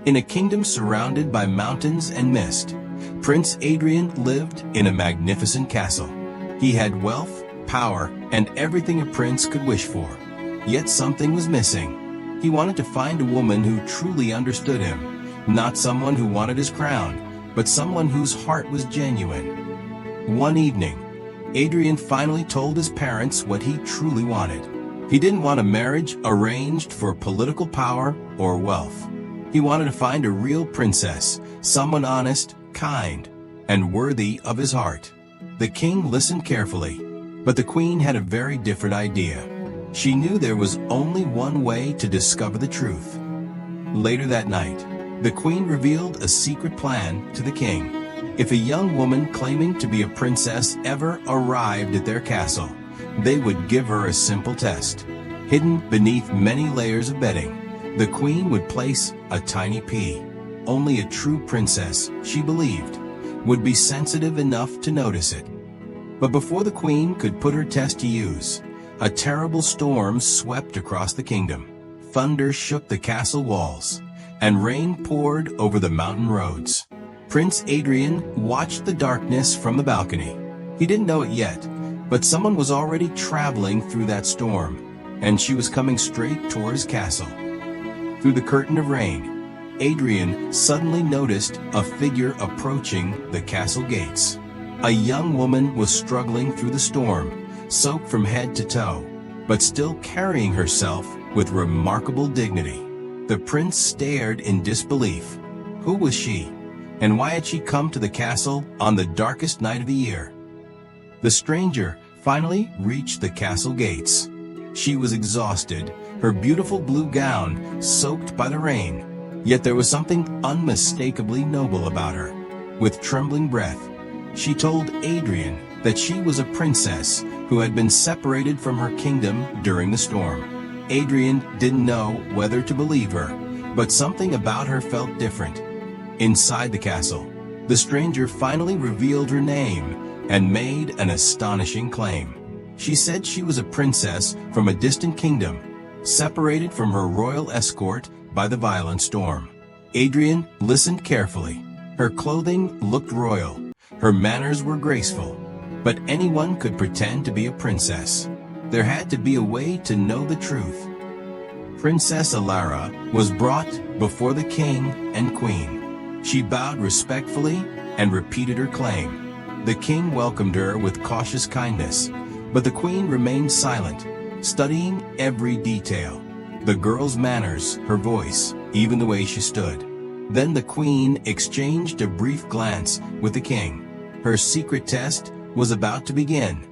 In a kingdom surrounded by mountains and mist, Prince Adrian lived in a magnificent castle. He had wealth, power, and everything a prince could wish for. Yet something was missing. He wanted to find a woman who truly understood him, not someone who wanted his crown, but someone whose heart was genuine. One evening, Adrian finally told his parents what he truly wanted. He didn't want a marriage arranged for political power or wealth. He wanted to find a real princess, someone honest, kind, and worthy of his heart. The king listened carefully, but the queen had a very different idea. She knew there was only one way to discover the truth. Later that night, the queen revealed a secret plan to the king. If a young woman claiming to be a princess ever arrived at their castle, they would give her a simple test. Hidden beneath many layers of bedding, the queen would place a tiny pea. Only a true princess, she believed, would be sensitive enough to notice it. But before the queen could put her test to use, a terrible storm swept across the kingdom. Thunder shook the castle walls, and rain poured over the mountain roads. Prince Adrian watched the darkness from the balcony. He didn't know it yet, but someone was already traveling through that storm, and she was coming straight toward his castle. Through the curtain of rain, Adrian suddenly noticed a figure approaching the castle gates. A young woman was struggling through the storm, soaked from head to toe, but still carrying herself with remarkable dignity. The prince stared in disbelief. Who was she, and why had she come to the castle on the darkest night of the year? The stranger finally reached the castle gates. She was exhausted, her beautiful blue gown soaked by the rain. Yet there was something unmistakably noble about her. With trembling breath, she told Adrian that she was a princess who had been separated from her kingdom during the storm. Adrian didn't know whether to believe her, but something about her felt different. Inside the castle, the stranger finally revealed her name and made an astonishing claim. She said she was a princess from a distant kingdom, separated from her royal escort by the violent storm. Adrian listened carefully. Her clothing looked royal, her manners were graceful, but anyone could pretend to be a princess. There had to be a way to know the truth. Princess Alara was brought before the king and queen. She bowed respectfully and repeated her claim. The king welcomed her with cautious kindness, but the queen remained silent, studying every detail. The girl's manners, her voice, even the way she stood. Then the queen exchanged a brief glance with the king. Her secret test was about to begin.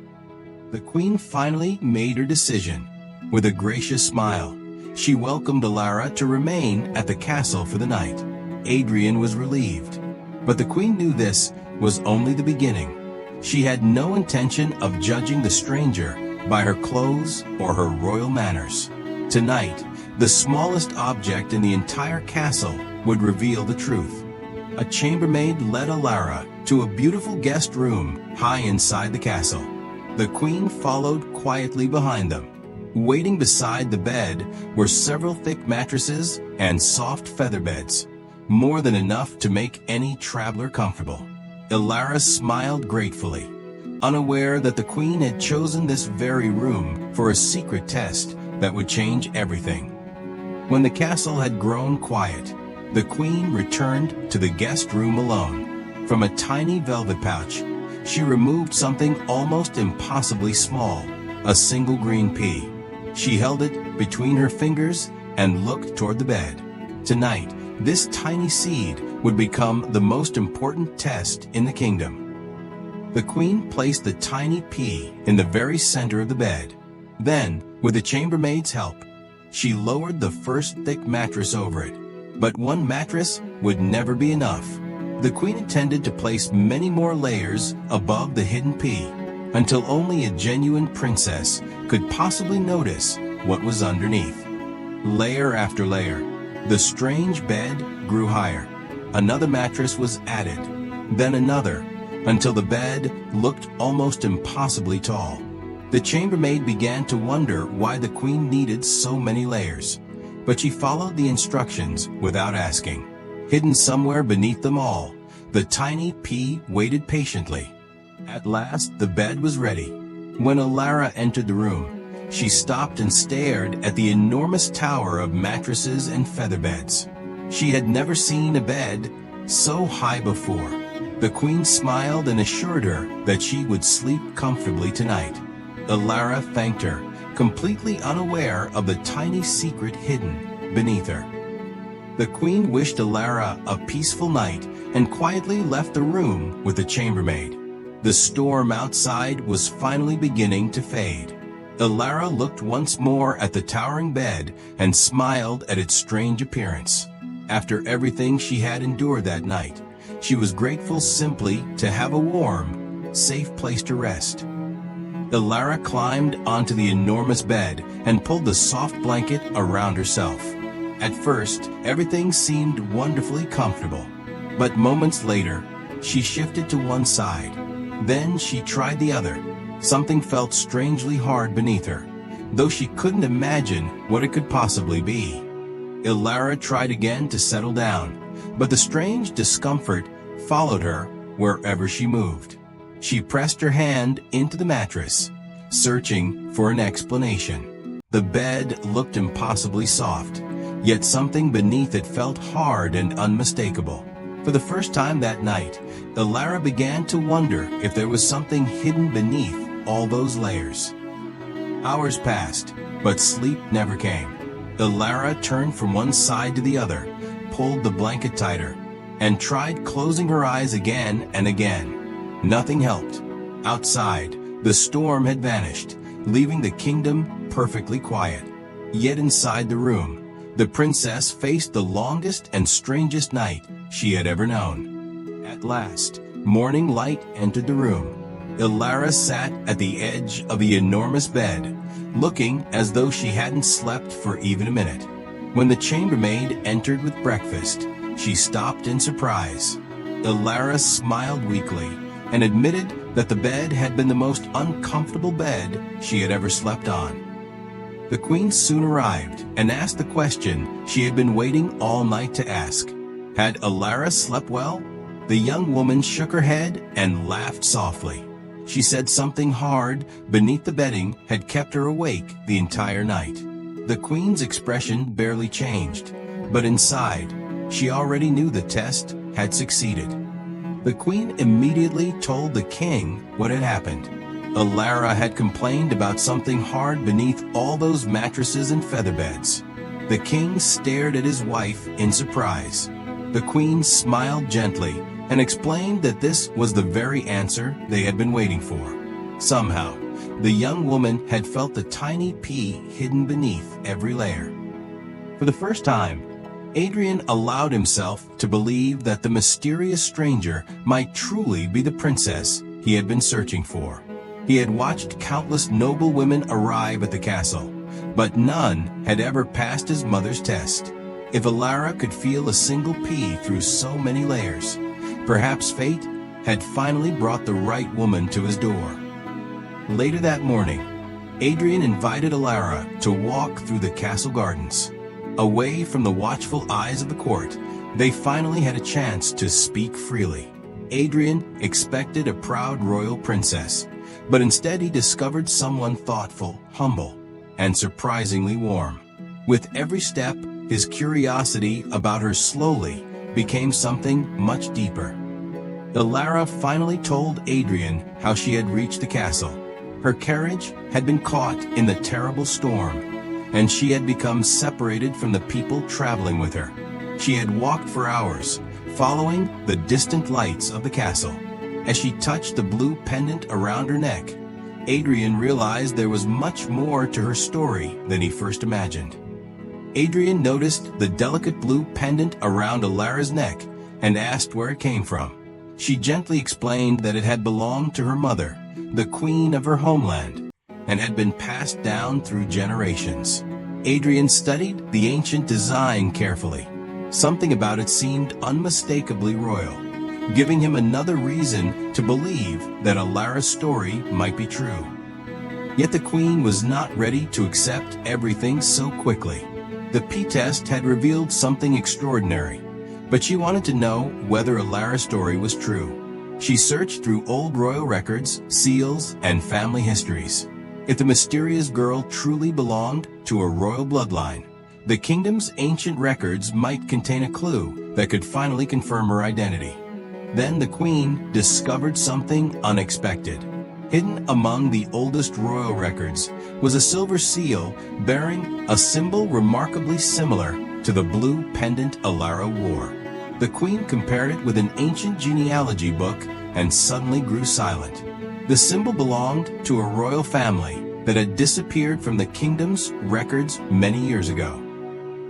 The queen finally made her decision. With a gracious smile, she welcomed Alara to remain at the castle for the night. Adrian was relieved, but the queen knew this was only the beginning. She had no intention of judging the stranger by her clothes or her royal manners. Tonight, the smallest object in the entire castle would reveal the truth. A chambermaid led Alara to a beautiful guest room high inside the castle. The queen followed quietly behind them. Waiting beside the bed were several thick mattresses and soft feather beds, more than enough to make any traveler comfortable. Alara smiled gratefully, unaware that the queen had chosen this very room for a secret test that would change everything. When the castle had grown quiet, the queen returned to the guest room alone. From a tiny velvet pouch, she removed something almost impossibly small, a single green pea. She held it between her fingers and looked toward the bed. Tonight, this tiny seed would become the most important test in the kingdom. The queen placed the tiny pea in the very center of the bed. Then, with the chambermaid's help, she lowered the first thick mattress over it. But one mattress would never be enough. The queen intended to place many more layers above the hidden pea, until only a genuine princess could possibly notice what was underneath. Layer after layer, the strange bed grew higher. Another mattress was added, then another, until the bed looked almost impossibly tall. The chambermaid began to wonder why the queen needed so many layers, but she followed the instructions without asking. Hidden somewhere beneath them all, the tiny pea waited patiently. At last, the bed was ready. When Alara entered the room, she stopped and stared at the enormous tower of mattresses and feather beds. She had never seen a bed so high before. The queen smiled and assured her that she would sleep comfortably tonight. Alara thanked her, completely unaware of the tiny secret hidden beneath her. The queen wished Alara a peaceful night and quietly left the room with the chambermaid. The storm outside was finally beginning to fade. Alara looked once more at the towering bed and smiled at its strange appearance. After everything she had endured that night, she was grateful simply to have a warm, safe place to rest. Alara climbed onto the enormous bed and pulled the soft blanket around herself. At first, everything seemed wonderfully comfortable, but moments later, she shifted to one side. Then she tried the other. Something felt strangely hard beneath her, though she couldn't imagine what it could possibly be. Alara tried again to settle down, but the strange discomfort followed her wherever she moved. She pressed her hand into the mattress, searching for an explanation. The bed looked impossibly soft, yet something beneath it felt hard and unmistakable. For the first time that night, Alara began to wonder if there was something hidden beneath all those layers. Hours passed, but sleep never came. Alara turned from one side to the other, pulled the blanket tighter, and tried closing her eyes again and again. Nothing helped. Outside, the storm had vanished, leaving the kingdom perfectly quiet. Yet inside the room, the princess faced the longest and strangest night she had ever known. At last, morning light entered the room. Alara sat at the edge of the enormous bed, looking as though she hadn't slept for even a minute. When the chambermaid entered with breakfast, she stopped in surprise. Alara smiled weakly and admitted that the bed had been the most uncomfortable bed she had ever slept on. The queen soon arrived and asked the question she had been waiting all night to ask. Had Alara slept well? The young woman shook her head and laughed softly. She said something hard beneath the bedding had kept her awake the entire night. The queen's expression barely changed, but inside, she already knew the test had succeeded. The queen immediately told the king what had happened. Alara had complained about something hard beneath all those mattresses and feather beds. The king stared at his wife in surprise. The queen smiled gently and explained that this was the very answer they had been waiting for. Somehow, the young woman had felt the tiny pea hidden beneath every layer. For the first time, Adrian allowed himself to believe that the mysterious stranger might truly be the princess he had been searching for. He had watched countless noble women arrive at the castle, but none had ever passed his mother's test. If Alara could feel a single pea through so many layers, perhaps fate had finally brought the right woman to his door. Later that morning, Adrian invited Alara to walk through the castle gardens. Away from the watchful eyes of the court, they finally had a chance to speak freely. Adrian expected a proud royal princess, but instead he discovered someone thoughtful, humble, and surprisingly warm. With every step, his curiosity about her slowly became something much deeper. Alara finally told Adrian how she had reached the castle. Her carriage had been caught in the terrible storm, and she had become separated from the people traveling with her. She had walked for hours, following the distant lights of the castle. As she touched the blue pendant around her neck, Adrian realized there was much more to her story than he first imagined. Adrian noticed the delicate blue pendant around Alara's neck and asked where it came from. She gently explained that it had belonged to her mother, the queen of her homeland, and had been passed down through generations. Adrian studied the ancient design carefully. Something about it seemed unmistakably royal, giving him another reason to believe that Alara's story might be true. Yet the queen was not ready to accept everything so quickly. The pea test had revealed something extraordinary, but she wanted to know whether Alara's story was true. She searched through old royal records, seals, and family histories. If the mysterious girl truly belonged to a royal bloodline, the kingdom's ancient records might contain a clue that could finally confirm her identity. Then the queen discovered something unexpected. Hidden among the oldest royal records was a silver seal bearing a symbol remarkably similar to the blue pendant Alara wore. The queen compared it with an ancient genealogy book and suddenly grew silent. The symbol belonged to a royal family that had disappeared from the kingdom's records many years ago.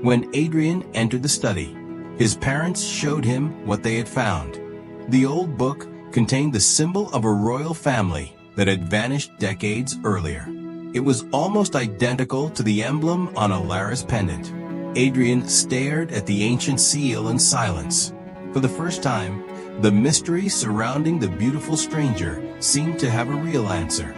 When Adrian entered the study, his parents showed him what they had found. The old book contained the symbol of a royal family that had vanished decades earlier. It was almost identical to the emblem on Alara's pendant. Adrian stared at the ancient seal in silence. For the first time, the mystery surrounding the beautiful stranger seemed to have a real answer.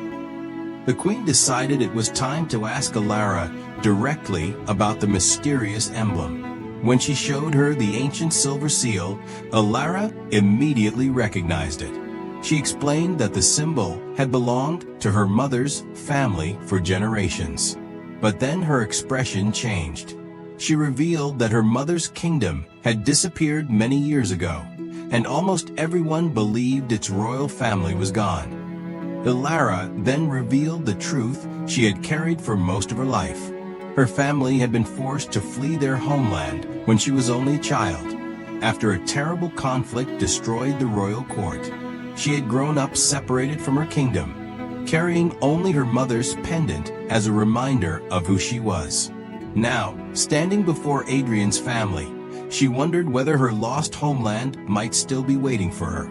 The queen decided it was time to ask Alara directly about the mysterious emblem. When she showed her the ancient silver seal, Alara immediately recognized it. She explained that the symbol had belonged to her mother's family for generations. But then her expression changed. She revealed that her mother's kingdom had disappeared many years ago, and almost everyone believed its royal family was gone. Alara then revealed the truth she had carried for most of her life. Her family had been forced to flee their homeland when she was only a child, after a terrible conflict destroyed the royal court. She had grown up separated from her kingdom, carrying only her mother's pendant as a reminder of who she was. Now, standing before Adrian's family, she wondered whether her lost homeland might still be waiting for her.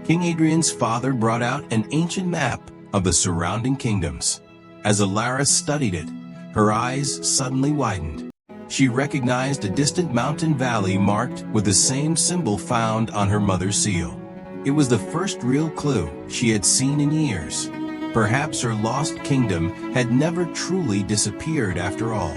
King Adrian's father brought out an ancient map of the surrounding kingdoms. As Alara studied it, her eyes suddenly widened. She recognized a distant mountain valley marked with the same symbol found on her mother's seal. It was the first real clue she had seen in years. Perhaps her lost kingdom had never truly disappeared after all.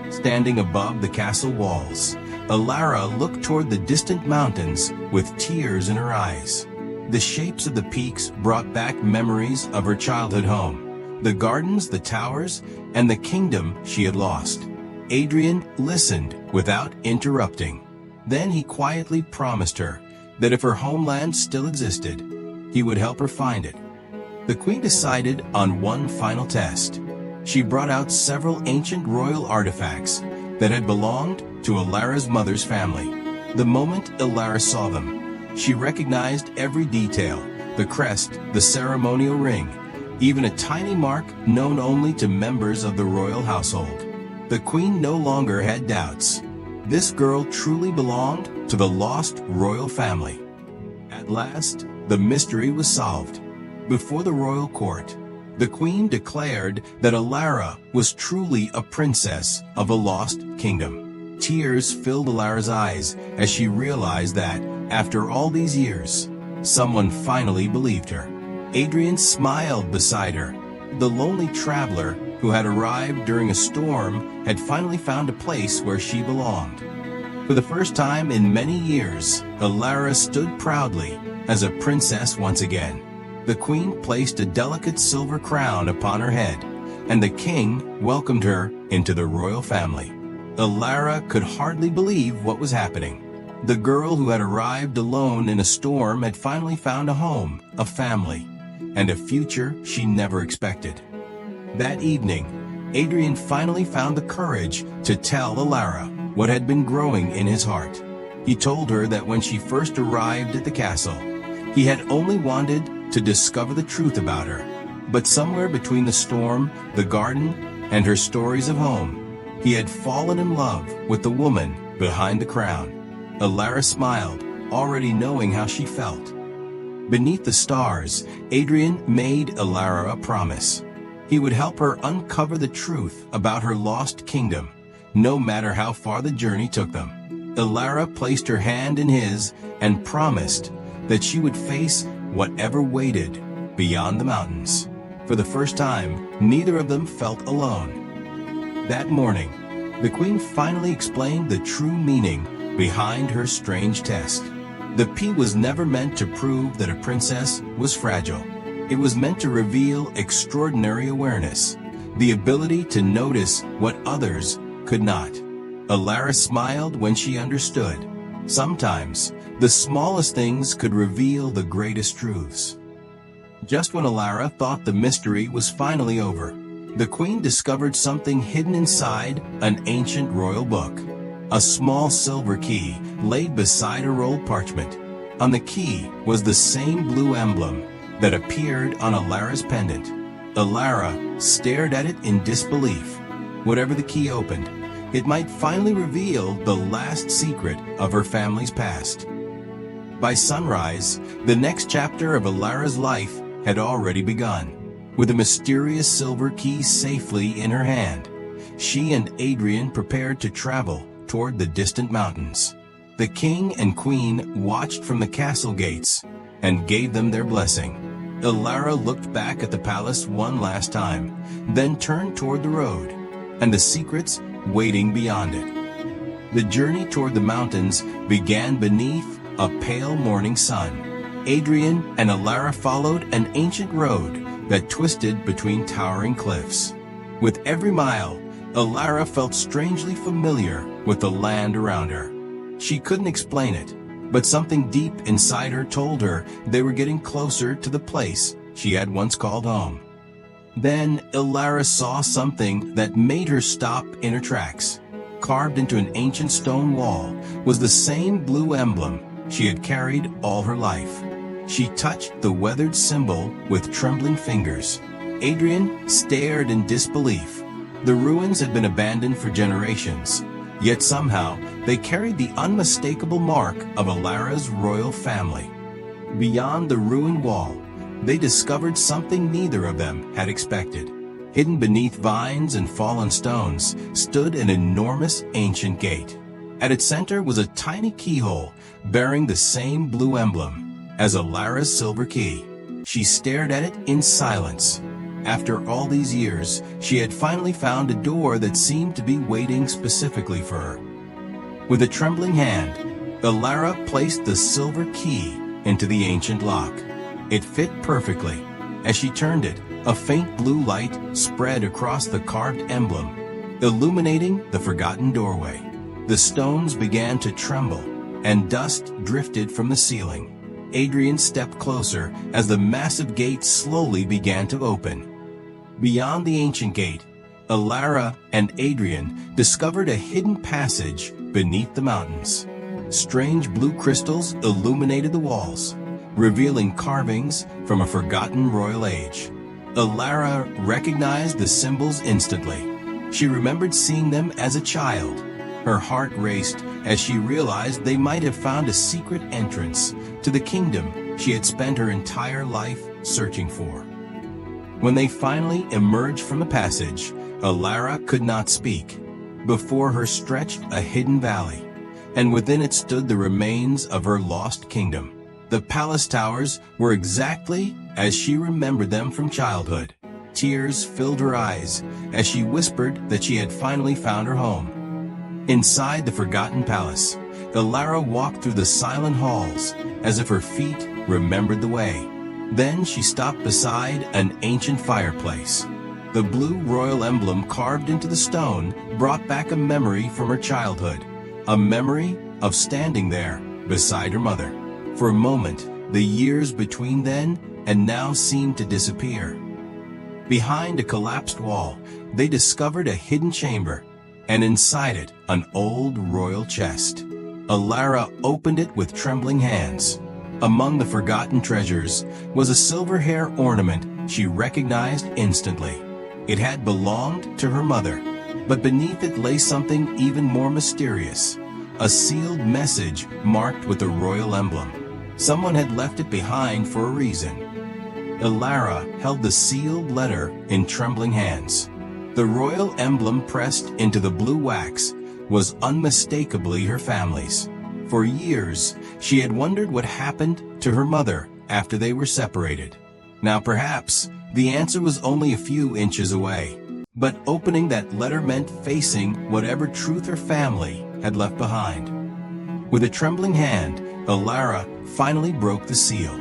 Standing above the castle walls, Alara looked toward the distant mountains with tears in her eyes. The shapes of the peaks brought back memories of her childhood home, the gardens, the towers, and the kingdom she had lost. Adrian listened without interrupting. Then he quietly promised her that if her homeland still existed, he would help her find it. The queen decided on one final test. She brought out several ancient royal artifacts that had belonged to Alara's mother's family. The moment Alara saw them, she recognized every detail: the crest, the ceremonial ring, even a tiny mark known only to members of the royal household. The queen no longer had doubts. This girl truly belonged to the lost royal family. At last, the mystery was solved. Before the royal court, the queen declared that Alara was truly a princess of a lost kingdom. Tears filled Alara's eyes as she realized that, after all these years, someone finally believed her. Adrian smiled beside her. The lonely traveler who had arrived during a storm had finally found a place where she belonged. For the first time in many years, Alara stood proudly as a princess once again. The queen placed a delicate silver crown upon her head, and the king welcomed her into the royal family. Alara could hardly believe what was happening. The girl who had arrived alone in a storm had finally found a home, a family, and a future she never expected. That evening, Adrian finally found the courage to tell Alara what had been growing in his heart. He told her that when she first arrived at the castle, he had only wanted to discover the truth about her. But somewhere between the storm, the garden, and her stories of home, he had fallen in love with the woman behind the crown. Alara smiled, already knowing how she felt. Beneath the stars, Adrian made Alara a promise. He would help her uncover the truth about her lost kingdom, no matter how far the journey took them. Alara placed her hand in his and promised that she would face whatever waited beyond the mountains. For the first time, neither of them felt alone. That morning, the queen finally explained the true meaning behind her strange test. The P was never meant to prove that a princess was fragile. It was meant to reveal extraordinary awareness, the ability to notice what others could not. Alara smiled when she understood. Sometimes, the smallest things could reveal the greatest truths. Just when Alara thought the mystery was finally over, the queen discovered something hidden inside an ancient royal book. A small silver key laid beside a rolled parchment. On the key was the same blue emblem that appeared on Alara's pendant. Alara stared at it in disbelief. Whatever the key opened, it might finally reveal the last secret of her family's past. By sunrise, the next chapter of Alara's life had already begun. With the mysterious silver key safely in her hand, she and Adrian prepared to travel toward the distant mountains. The king and queen watched from the castle gates and gave them their blessing. Alara looked back at the palace one last time, then turned toward the road, and the secrets waiting beyond it. The journey toward the mountains began beneath a pale morning sun. Adrian and Alara followed an ancient road that twisted between towering cliffs. With every mile, Alara felt strangely familiar with the land around her. She couldn't explain it, but something deep inside her told her they were getting closer to the place she had once called home. Then Alara saw something that made her stop in her tracks. Carved into an ancient stone wall was the same blue emblem she had carried all her life. She touched the weathered symbol with trembling fingers. Adrian stared in disbelief. The ruins had been abandoned for generations, yet somehow they carried the unmistakable mark of Alara's royal family. Beyond the ruined wall, they discovered something neither of them had expected. Hidden beneath vines and fallen stones stood an enormous ancient gate. At its center was a tiny keyhole bearing the same blue emblem as Alara's silver key. She stared at it in silence. After all these years, she had finally found a door that seemed to be waiting specifically for her. With a trembling hand, Alara placed the silver key into the ancient lock. It fit perfectly. As she turned it, a faint blue light spread across the carved emblem, illuminating the forgotten doorway. The stones began to tremble, and dust drifted from the ceiling. Adrian stepped closer as the massive gate slowly began to open. Beyond the ancient gate, Alara and Adrian discovered a hidden passage beneath the mountains. Strange blue crystals illuminated the walls, revealing carvings from a forgotten royal age. Alara recognized the symbols instantly. She remembered seeing them as a child. Her heart raced as she realized they might have found a secret entrance to the kingdom she had spent her entire life searching for. When they finally emerged from the passage, Alara could not speak. Before her stretched a hidden valley, and within it stood the remains of her lost kingdom. The palace towers were exactly as she remembered them from childhood. Tears filled her eyes as she whispered that she had finally found her home. Inside the forgotten palace, Alara walked through the silent halls as if her feet remembered the way. Then she stopped beside an ancient fireplace. The blue royal emblem carved into the stone brought back a memory from her childhood, a memory of standing there beside her mother. For a moment, the years between then and now seemed to disappear. Behind a collapsed wall, they discovered a hidden chamber, and inside it, an old royal chest. Alara opened it with trembling hands. Among the forgotten treasures was a silver hair ornament she recognized instantly. It had belonged to her mother, but beneath it lay something even more mysterious, a sealed message marked with the royal emblem. Someone had left it behind for a reason. Alara held the sealed letter in trembling hands. The royal emblem pressed into the blue wax was unmistakably her family's. For years, she had wondered what happened to her mother after they were separated. Now perhaps, the answer was only a few inches away. But opening that letter meant facing whatever truth her family had left behind. With a trembling hand, Alara finally broke the seal.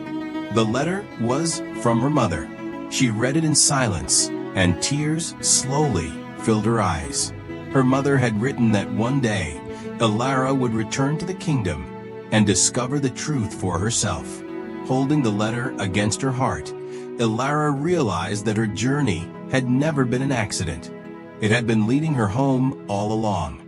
The letter was from her mother. She read it in silence, and tears slowly filled her eyes. Her mother had written that one day, Alara would return to the kingdom and discover the truth for herself. Holding the letter against her heart, Alara realized that her journey had never been an accident. It had been leading her home all along.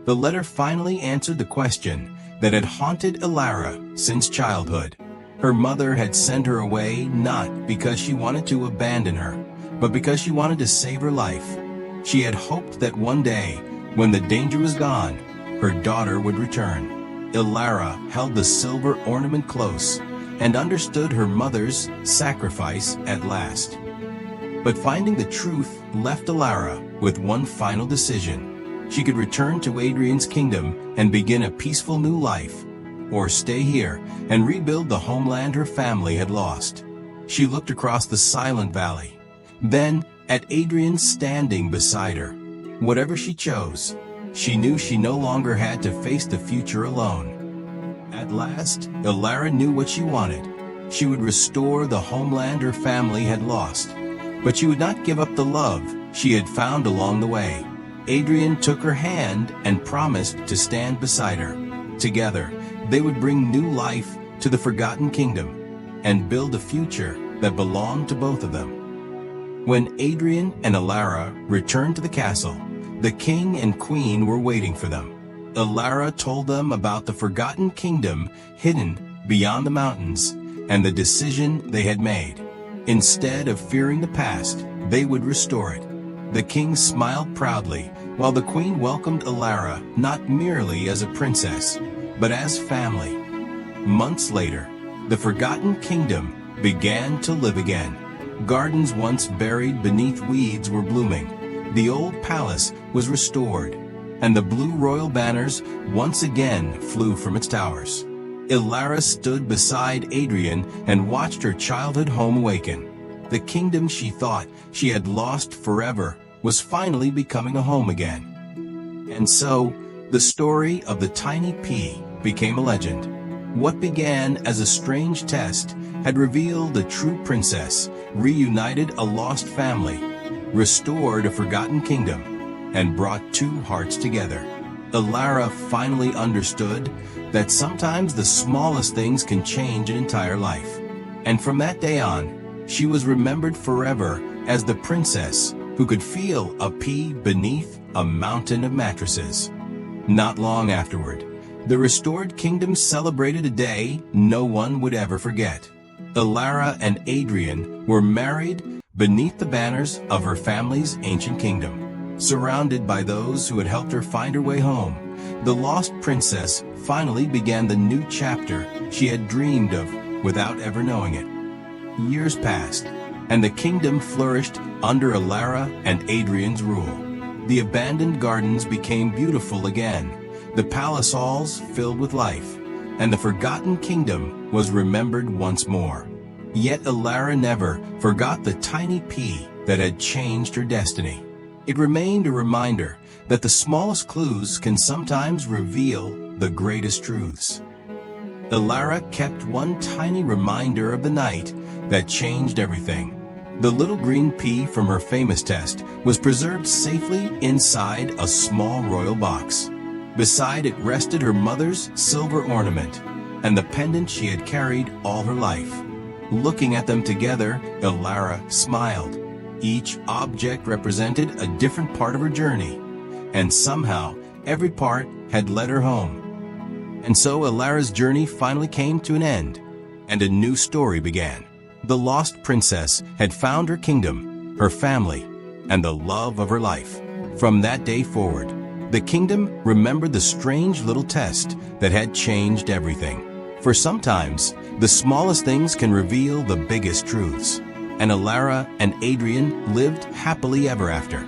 The letter finally answered the question that had haunted Alara since childhood. Her mother had sent her away not because she wanted to abandon her, but because she wanted to save her life. She had hoped that one day, when the danger was gone, her daughter would return. Alara held the silver ornament close and understood her mother's sacrifice at last. But finding the truth left Alara with one final decision. She could return to Adrian's kingdom and begin a peaceful new life, or stay here and rebuild the homeland her family had lost. She looked across the silent valley, then at Adrian standing beside her. Whatever she chose, she knew she no longer had to face the future alone. At last, Alara knew what she wanted. She would restore the homeland her family had lost, but she would not give up the love she had found along the way. Adrian took her hand and promised to stand beside her. Together, they would bring new life to the forgotten kingdom and build a future that belonged to both of them. When Adrian and Alara returned to the castle, the king and queen were waiting for them. Alara told them about the forgotten kingdom hidden beyond the mountains and the decision they had made. Instead of fearing the past, they would restore it. The king smiled proudly, while the queen welcomed Alara not merely as a princess, but as family. Months later, the forgotten kingdom began to live again. Gardens once buried beneath weeds were blooming. The old palace was restored, and the blue royal banners once again flew from its towers. Alara stood beside Adrian and watched her childhood home awaken. The kingdom she thought she had lost forever was finally becoming a home again. And so, the story of the tiny pea became a legend. What began as a strange test had revealed a true princess, reunited a lost family, restored a forgotten kingdom, and brought two hearts together. Alara finally understood that sometimes the smallest things can change an entire life. And from that day on, she was remembered forever as the princess who could feel a pea beneath a mountain of mattresses. Not long afterward, the restored kingdom celebrated a day no one would ever forget. Alara and Adrian were married beneath the banners of her family's ancient kingdom. Surrounded by those who had helped her find her way home, the lost princess finally began the new chapter she had dreamed of without ever knowing it. Years passed, and the kingdom flourished under Alara and Adrian's rule. The abandoned gardens became beautiful again, the palace halls filled with life, and the forgotten kingdom was remembered once more. Yet Alara never forgot the tiny pea that had changed her destiny. It remained a reminder that the smallest clues can sometimes reveal the greatest truths. Alara kept one tiny reminder of the night that changed everything. The little green pea from her famous test was preserved safely inside a small royal box. Beside it rested her mother's silver ornament and the pendant she had carried all her life. Looking at them together, Alara smiled. Each object represented a different part of her journey, and somehow every part had led her home. And so Alara's journey finally came to an end, and a new story began. The lost princess had found her kingdom, her family, and the love of her life. From that day forward, the kingdom remembered the strange little test that had changed everything. For sometimes, the smallest things can reveal the biggest truths. And Alara and Adrian lived happily ever after.